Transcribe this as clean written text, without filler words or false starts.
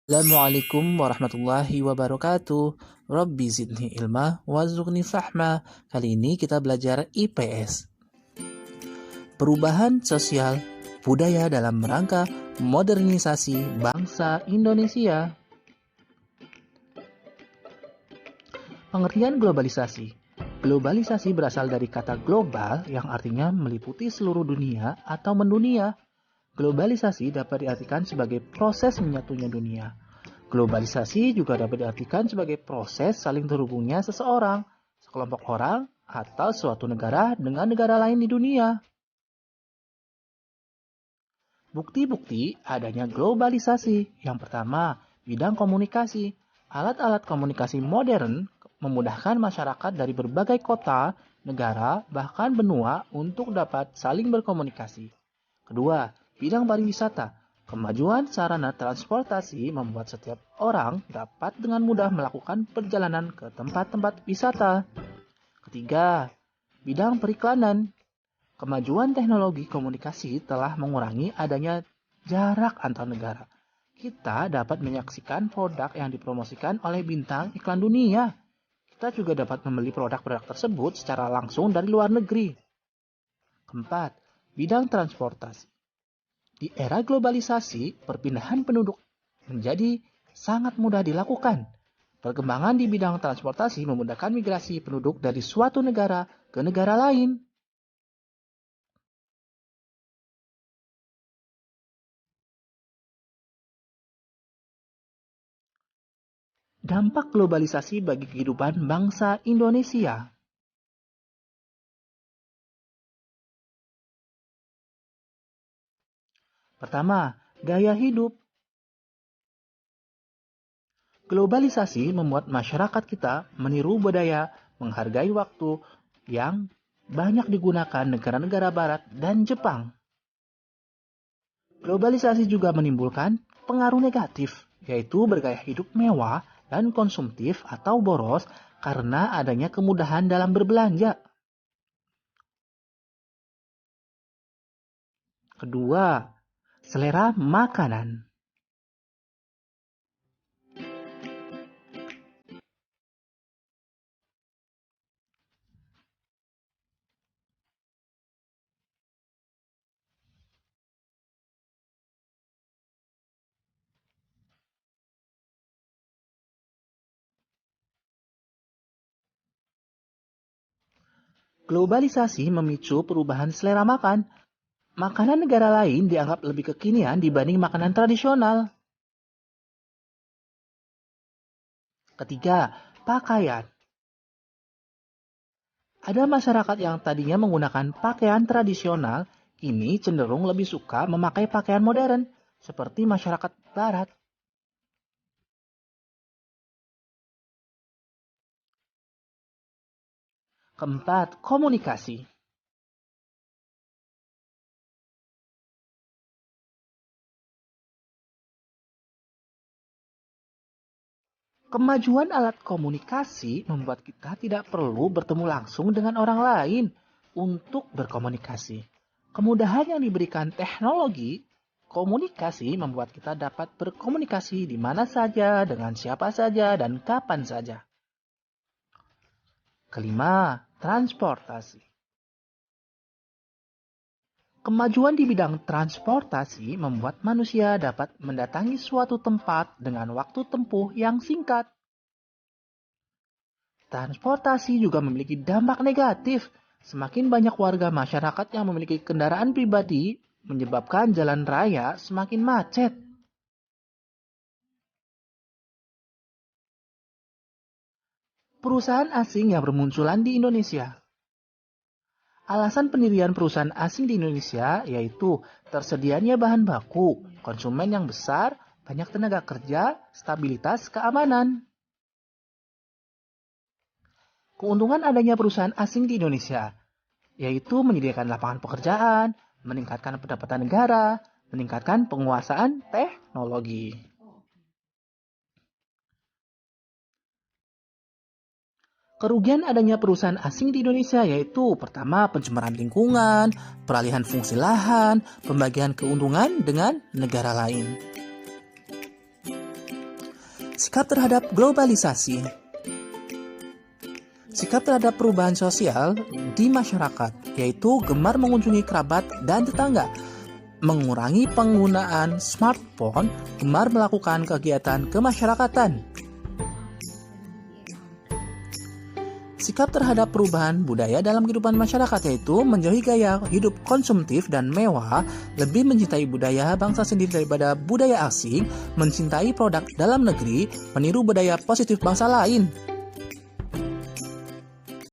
Assalamualaikum warahmatullahi wabarakatuh. Rabbi zidni ilma warzuqni fahma. Kali ini kita belajar IPS. Perubahan sosial budaya dalam rangka modernisasi bangsa Indonesia. Pengertian globalisasi. Globalisasi berasal dari kata global yang artinya meliputi seluruh dunia atau mendunia. Globalisasi dapat diartikan sebagai proses menyatunya dunia. Globalisasi juga dapat diartikan sebagai proses saling terhubungnya seseorang, sekelompok orang, atau suatu negara dengan negara lain di dunia. Bukti-bukti adanya globalisasi. Yang pertama, bidang komunikasi. Alat-alat komunikasi modern memudahkan masyarakat dari berbagai kota, negara, bahkan benua untuk dapat saling berkomunikasi. Kedua, bidang pariwisata. Kemajuan sarana transportasi membuat setiap orang dapat dengan mudah melakukan perjalanan ke tempat-tempat wisata. Ketiga, bidang periklanan. Kemajuan teknologi komunikasi telah mengurangi adanya jarak antar negara. Kita dapat menyaksikan produk yang dipromosikan oleh bintang iklan dunia. Kita juga dapat membeli produk-produk tersebut secara langsung dari luar negeri. Keempat, bidang transportasi. Di era globalisasi, perpindahan penduduk menjadi sangat mudah dilakukan. Perkembangan di bidang transportasi memudahkan migrasi penduduk dari suatu negara ke negara lain. Dampak globalisasi bagi kehidupan bangsa Indonesia. Pertama, gaya hidup. Globalisasi membuat masyarakat kita meniru budaya, menghargai waktu yang banyak digunakan negara-negara Barat dan Jepang. Globalisasi juga menimbulkan pengaruh negatif, yaitu bergaya hidup mewah dan konsumtif atau boros karena adanya kemudahan dalam berbelanja. Kedua, selera makanan. Globalisasi memicu perubahan selera makan. Makanan negara lain dianggap lebih kekinian dibanding makanan tradisional. Ketiga, pakaian. Ada masyarakat yang tadinya menggunakan pakaian tradisional, kini cenderung lebih suka memakai pakaian modern, seperti masyarakat Barat. Keempat, komunikasi. Kemajuan alat komunikasi membuat kita tidak perlu bertemu langsung dengan orang lain untuk berkomunikasi. Kemudahan yang diberikan teknologi komunikasi membuat kita dapat berkomunikasi di mana saja, dengan siapa saja, dan kapan saja. Kelima, transportasi. Kemajuan di bidang transportasi membuat manusia dapat mendatangi suatu tempat dengan waktu tempuh yang singkat. Transportasi juga memiliki dampak negatif. Semakin banyak warga masyarakat yang memiliki kendaraan pribadi menyebabkan jalan raya semakin macet. Perusahaan asing yang bermunculan di Indonesia. Alasan pendirian perusahaan asing di Indonesia yaitu tersedianya bahan baku, konsumen yang besar, banyak tenaga kerja, stabilitas keamanan. Keuntungan adanya perusahaan asing di Indonesia yaitu menyediakan lapangan pekerjaan, meningkatkan pendapatan negara, meningkatkan penguasaan teknologi. Kerugian adanya perusahaan asing di Indonesia yaitu pertama pencemaran lingkungan, peralihan fungsi lahan, pembagian keuntungan dengan negara lain. Sikap terhadap globalisasi. Sikap terhadap perubahan sosial di masyarakat, yaitu gemar mengunjungi kerabat dan tetangga, mengurangi penggunaan smartphone, gemar melakukan kegiatan kemasyarakatan. Sikap terhadap perubahan budaya dalam kehidupan masyarakat, yaitu menjauhi gaya hidup konsumtif dan mewah, lebih mencintai budaya bangsa sendiri daripada budaya asing, mencintai produk dalam negeri, meniru budaya positif bangsa lain.